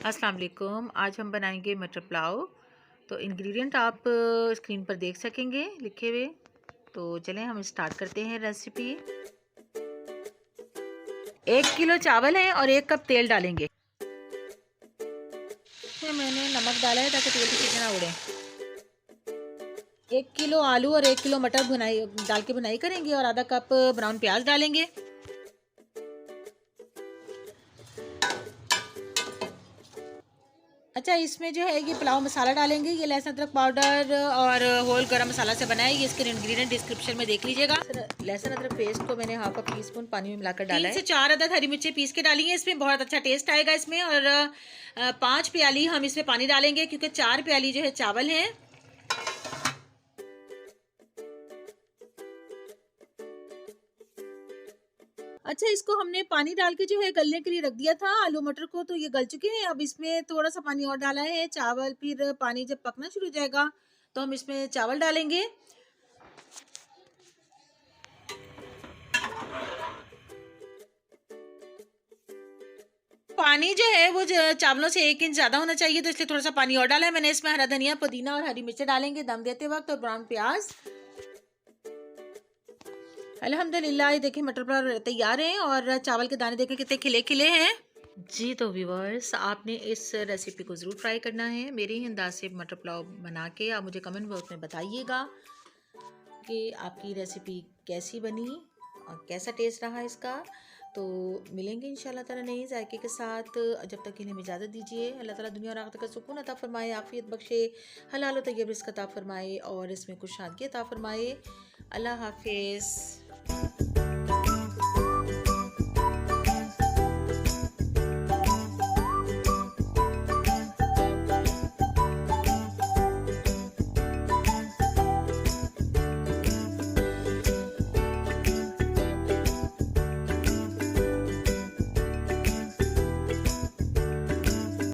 अस्सलाम वालेकुम। आज हम बनाएंगे मटर पुलाव। तो इंग्रेडिएंट आप स्क्रीन पर देख सकेंगे लिखे हुए। तो चलें हम स्टार्ट करते हैं रेसिपी। 1 किलो चावल है और 1 कप तेल डालेंगे। इसमें मैंने नमक डाला है ताकि तेल की छींटे ना उड़े। 1 किलो आलू और 1 किलो मटर भुनाई डाल के भुनाई करेंगे और आधा कप ब्राउन प्याज डालेंगे। अच्छा, इसमें जो है ये पुलाव मसाला डालेंगे। ये लहसुन अदरक पाउडर और होल गरम मसाला से बना है। ये इसके इंग्रेडिएंट डिस्क्रिप्शन में देख लीजिएगा। लहसुन अदरक पेस्ट को मैंने हाफ टी स्पून पानी में मिलाकर डाला है। 3 से 4 अदद हरी मिर्चें पीस के डाली हैं। इसमें बहुत अच्छा टेस्ट आएगा इसमें। और 5 प्याली हम इसमें पानी डालेंगे क्योंकि 4 प्याली जो है चावल है। अच्छा, इसको हमने पानी डाल के जो है गलने के लिए रख दिया था आलू मटर को, तो ये गल चुके हैं। अब इसमें थोड़ा सा पानी और डाला है चावल, फिर पानी जब पकना शुरू हो जाएगा तो हम इसमें चावल डालेंगे। पानी जो है वो चावलों से 1 इंच ज्यादा होना चाहिए, तो इसलिए थोड़ा सा पानी और डाला है मैंने। इसमें हरा धनिया, पुदीना और हरी मिर्च डालेंगे दम देते वक्त, और ब्राउन प्याज। अल्हम्दुलिल्लाह, ये देखिए मटर पुलाव तैयार हैं और चावल के दाने देखें कितने खिले खिले हैं। जी तो व्यूवर्स, आपने इस रेसिपी को ज़रूर ट्राई करना है। मेरे ही अंदाज से मटर पुलाव बना के आप मुझे कमेंट बॉक्स में बताइएगा कि आपकी रेसिपी कैसी बनी और कैसा टेस्ट रहा इसका। तो मिलेंगे इंशाल्लाह ताला नए जायके के साथ। जब तक इन्हें इजाज़त दीजिए। अल्लाह ताला दुनिया और आखिरत का सुकून अता फरमाए, आफियत बख्शे, हलाल और तैयब रिज़्क़ अता फरमाए और इसमें कुछ शादगी अता फरमाए। अल्लाह हाफिज़।